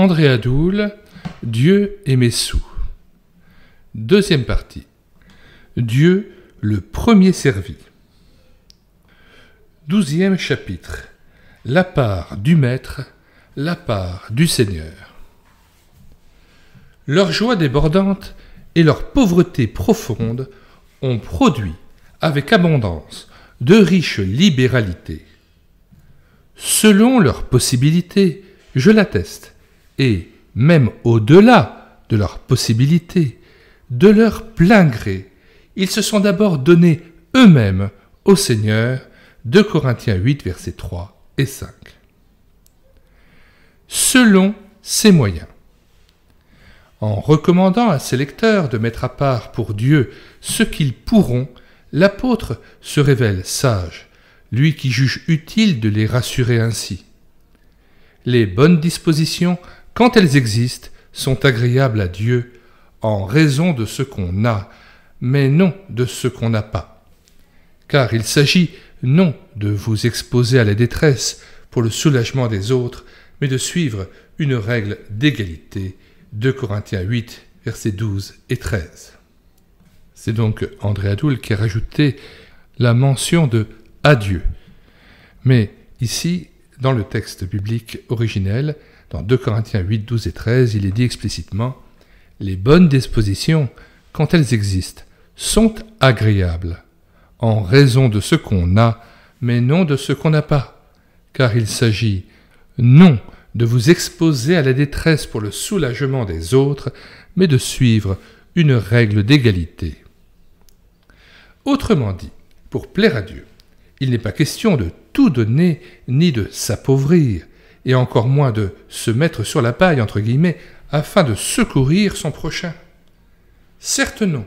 André Adoul, Dieu et mes sous. Deuxième partie. Dieu, le premier servi. 12e chapitre. La part du Maître, la part du Seigneur. Leur joie débordante et leur pauvreté profonde ont produit avec abondance de riches libéralités. Selon leurs possibilités, je l'atteste, et même au-delà de leurs possibilités, de leur plein gré, ils se sont d'abord donnés eux-mêmes au Seigneur. 2 Corinthiens 8, versets 3 et 5. Selon ses moyens. En recommandant à ses lecteurs de mettre à part pour Dieu ce qu'ils pourront, l'apôtre se révèle sage, lui qui juge utile de les rassurer ainsi. Les bonnes dispositions, quand elles existent, sont agréables à Dieu en raison de ce qu'on a, mais non de ce qu'on n'a pas. Car il s'agit non de vous exposer à la détresse pour le soulagement des autres, mais de suivre une règle d'égalité. 2 Corinthiens 8, versets 12 et 13. C'est donc André Adoul qui a rajouté la mention de « à Dieu ». Mais ici, dans le texte biblique originel, dans 2 Corinthiens 8, 12 et 13, il est dit explicitement « Les bonnes dispositions, quand elles existent, sont agréables, en raison de ce qu'on a, mais non de ce qu'on n'a pas, car il s'agit non de vous exposer à la détresse pour le soulagement des autres, mais de suivre une règle d'égalité. » Autrement dit, pour plaire à Dieu, il n'est pas question de tout donner ni de s'appauvrir, et encore moins de se mettre sur la paille, entre guillemets, afin de secourir son prochain. Certes non,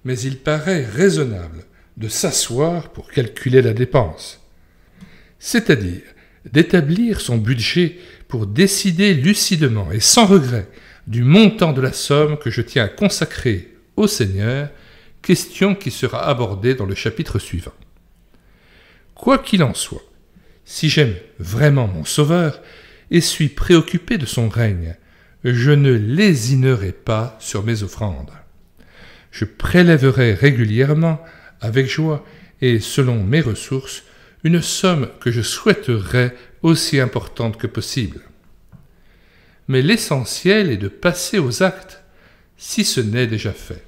mais il paraît raisonnable de s'asseoir pour calculer la dépense, c'est-à-dire d'établir son budget pour décider lucidement et sans regret du montant de la somme que je tiens à consacrer au Seigneur, question qui sera abordée dans le chapitre suivant. Quoi qu'il en soit, si j'aime vraiment mon Sauveur et suis préoccupé de son règne, je ne lésinerai pas sur mes offrandes. Je prélèverai régulièrement, avec joie et selon mes ressources, une somme que je souhaiterais aussi importante que possible. Mais l'essentiel est de passer aux actes, si ce n'est déjà fait.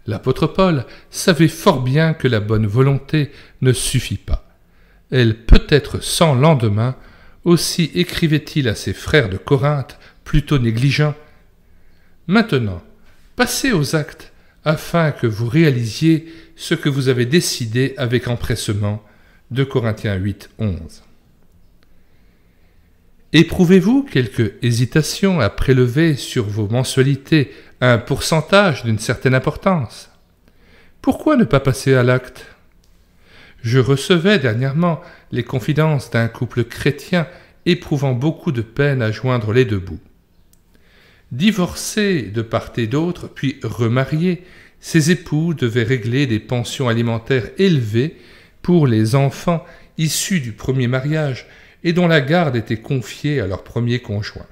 L'apôtre Paul savait fort bien que la bonne volonté ne suffit pas. Elle peut être sans lendemain, aussi écrivait-il à ses frères de Corinthe, plutôt négligents. Maintenant, passez aux actes, afin que vous réalisiez ce que vous avez décidé avec empressement. 2 Corinthiens 8, 11. Éprouvez-vous quelque hésitation à prélever sur vos mensualités un pourcentage d'une certaine importance? Pourquoi ne pas passer à l'acte? Je recevais dernièrement les confidences d'un couple chrétien éprouvant beaucoup de peine à joindre les deux bouts. Divorcés de part et d'autre, puis remariés, ces époux devaient régler des pensions alimentaires élevées pour les enfants issus du premier mariage et dont la garde était confiée à leur premier conjoint.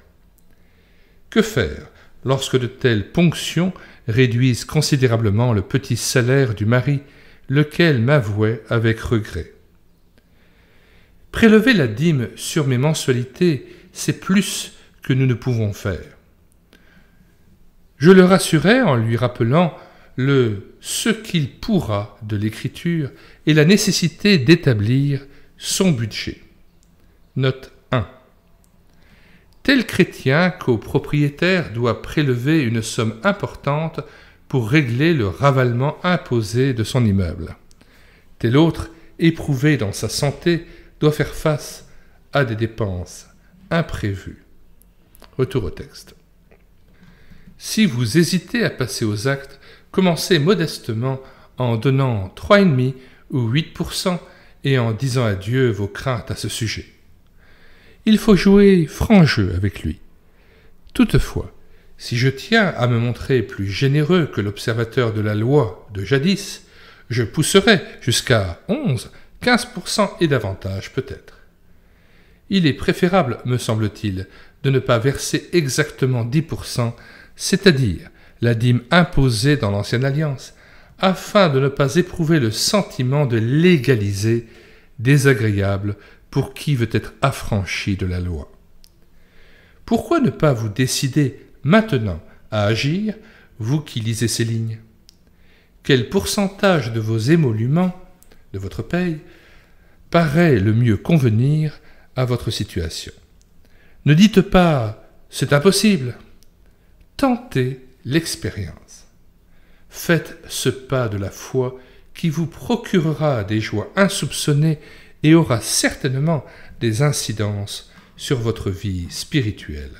Que faire lorsque de telles ponctions réduisent considérablement le petit salaire du mari, lequel m'avouait avec regret? Prélever la dîme sur mes mensualités, c'est plus que nous ne pouvons faire. Je le rassurai en lui rappelant ce qu'il pourra de l'Écriture et la nécessité d'établir son budget. Note 1. Tel chrétien copropriétaire doit prélever une somme importante pour régler le ravalement imposé de son immeuble. Tel autre, éprouvé dans sa santé, doit faire face à des dépenses imprévues. Retour au texte. Si vous hésitez à passer aux actes, commencez modestement en donnant 3,5 ou 8% et en disant à Dieu vos craintes à ce sujet. Il faut jouer franc jeu avec lui. Toutefois, si je tiens à me montrer plus généreux que l'observateur de la loi de jadis, je pousserai jusqu'à 11, 15% et davantage peut-être. Il est préférable, me semble-t-il, de ne pas verser exactement 10%, c'est-à-dire la dîme imposée dans l'Ancienne Alliance, afin de ne pas éprouver le sentiment de légaliser, désagréable pour qui veut être affranchi de la loi. Pourquoi ne pas vous décider maintenant à agir, vous qui lisez ces lignes? Quel pourcentage de vos émoluments, de votre paye, paraît le mieux convenir à votre situation? Ne dites pas « c'est impossible ». Tentez l'expérience. Faites ce pas de la foi qui vous procurera des joies insoupçonnées et aura certainement des incidences sur votre vie spirituelle.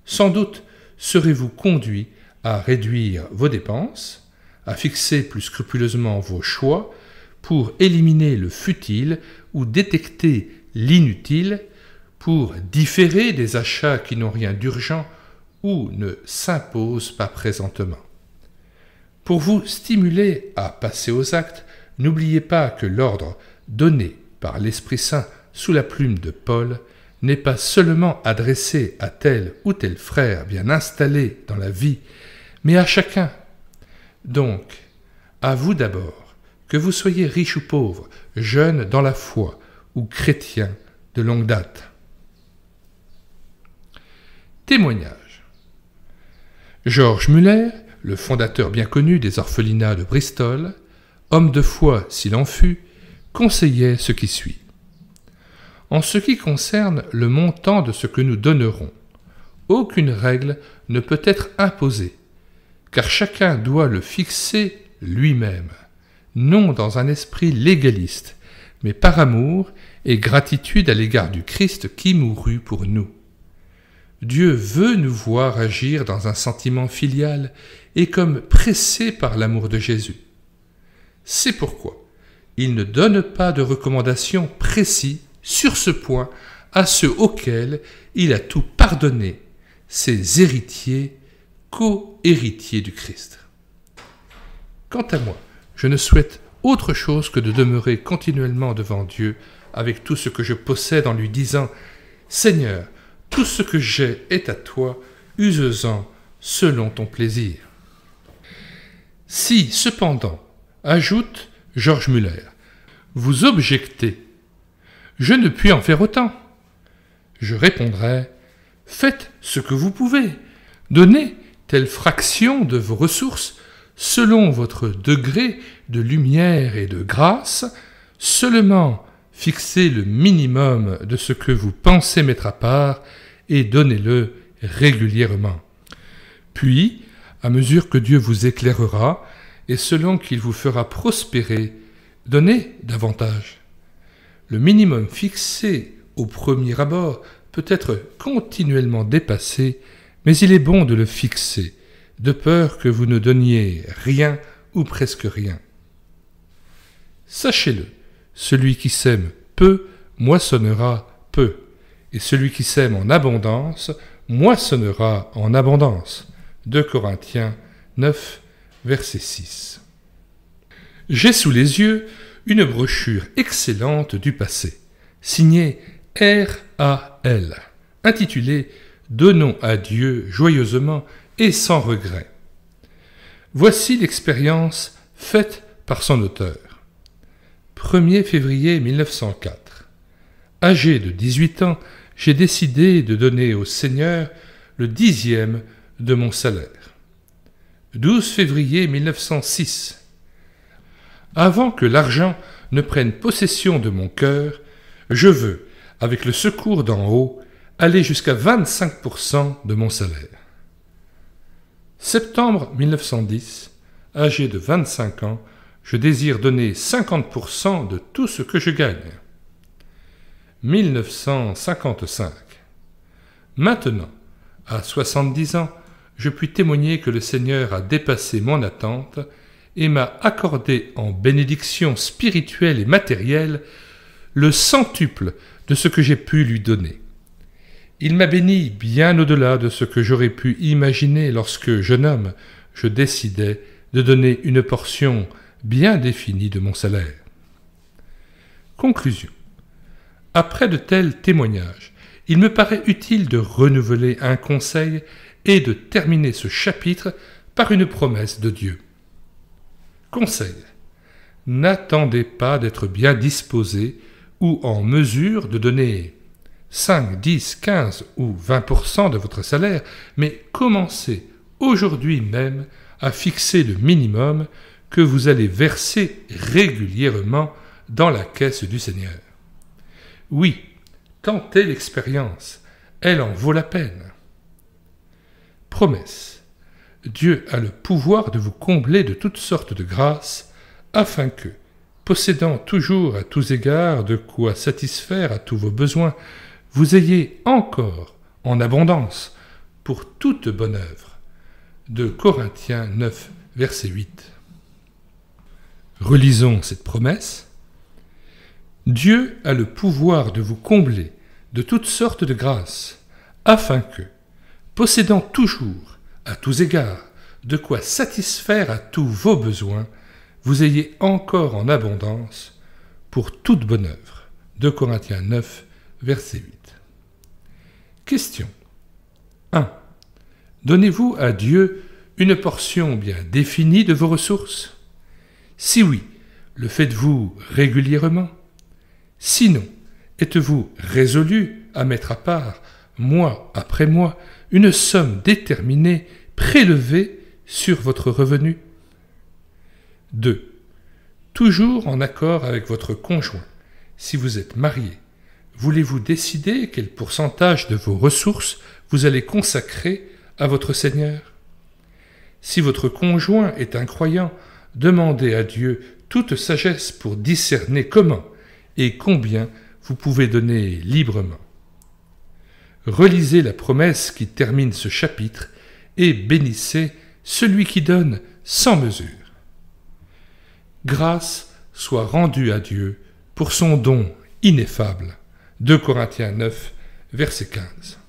Sans doute serez-vous conduit à réduire vos dépenses, à fixer plus scrupuleusement vos choix pour éliminer le futile ou détecter l'inutile, pour différer des achats qui n'ont rien d'urgent ou ne s'imposent pas présentement. Pour vous stimuler à passer aux actes, n'oubliez pas que l'ordre donné par l'Esprit Saint sous la plume de Paul n'est pas seulement adressé à tel ou tel frère bien installé dans la vie, mais à chacun. Donc, à vous d'abord, que vous soyez riche ou pauvre, jeune dans la foi ou chrétien de longue date. Témoignage. George Muller, le fondateur bien connu des orphelinats de Bristol, homme de foi s'il en fut, conseillait ce qui suit. En ce qui concerne le montant de ce que nous donnerons, aucune règle ne peut être imposée, car chacun doit le fixer lui-même, non dans un esprit légaliste, mais par amour et gratitude à l'égard du Christ qui mourut pour nous. Dieu veut nous voir agir dans un sentiment filial et comme pressés par l'amour de Jésus. C'est pourquoi il ne donne pas de recommandations précises sur ce point à ceux auxquels il a tout pardonné, ses héritiers, co-héritiers du Christ. Quant à moi, je ne souhaite autre chose que de demeurer continuellement devant Dieu avec tout ce que je possède en lui disant « Seigneur, tout ce que j'ai est à toi, use-en selon ton plaisir. » Si, cependant, ajoute George Muller, vous objectez « Je ne puis en faire autant », je répondrai « Faites ce que vous pouvez, donnez telle fraction de vos ressources selon votre degré de lumière et de grâce, seulement fixez le minimum de ce que vous pensez mettre à part et donnez-le régulièrement. Puis, à mesure que Dieu vous éclairera et selon qu'il vous fera prospérer, donnez davantage. Le minimum fixé au premier abord peut être continuellement dépassé, mais il est bon de le fixer, de peur que vous ne donniez rien ou presque rien. Sachez-le, celui qui sème peu moissonnera peu, et celui qui sème en abondance moissonnera en abondance. 2 Corinthiens 9, verset 6. J'ai sous les yeux une brochure excellente du passé, signée R.A.L., intitulée « Donnons à Dieu joyeusement et sans regret ». Voici l'expérience faite par son auteur. 1er février 1904. Âgé de 18 ans, j'ai décidé de donner au Seigneur le 10e de mon salaire. 12 février 1906. Avant que l'argent ne prenne possession de mon cœur, je veux, avec le secours d'en haut, aller jusqu'à 25% de mon salaire. Septembre 1910, âgé de 25 ans, je désire donner 50% de tout ce que je gagne. 1955. Maintenant, à 70 ans, je puis témoigner que le Seigneur a dépassé mon attente et m'a accordé en bénédiction spirituelle et matérielle le centuple de ce que j'ai pu lui donner. Il m'a béni bien au-delà de ce que j'aurais pu imaginer lorsque, jeune homme, je décidais de donner une portion bien définie de mon salaire. Conclusion. Après de tels témoignages, il me paraît utile de renouveler un conseil et de terminer ce chapitre par une promesse de Dieu. Conseil. N'attendez pas d'être bien disposé ou en mesure de donner 5, 10, 15 ou 20% de votre salaire, mais commencez aujourd'hui même à fixer le minimum que vous allez verser régulièrement dans la caisse du Seigneur. Oui, tentez l'expérience, elle en vaut la peine. Promesse. Dieu a le pouvoir de vous combler de toutes sortes de grâces, afin que, possédant toujours à tous égards de quoi satisfaire à tous vos besoins, vous ayez encore en abondance pour toute bonne œuvre. De Corinthiens 9, verset 8. Relisons cette promesse. Dieu a le pouvoir de vous combler de toutes sortes de grâces, afin que, possédant toujours, à tous égards, de quoi satisfaire à tous vos besoins, vous ayez encore en abondance pour toute bonne œuvre. 2 Corinthiens 9, verset 8. Question 1. Donnez-vous à Dieu une portion bien définie de vos ressources? Si oui, le faites-vous régulièrement? Sinon, êtes-vous résolu à mettre à part, mois après mois, une somme déterminée prélevée sur votre revenu? 2. Toujours en accord avec votre conjoint, si vous êtes marié, voulez-vous décider quel pourcentage de vos ressources vous allez consacrer à votre Seigneur? Si votre conjoint est un croyant, demandez à Dieu toute sagesse pour discerner comment et combien vous pouvez donner librement. Relisez la promesse qui termine ce chapitre et bénissez celui qui donne sans mesure. Grâce soit rendue à Dieu pour son don ineffable. 2 Corinthiens 9, verset 15.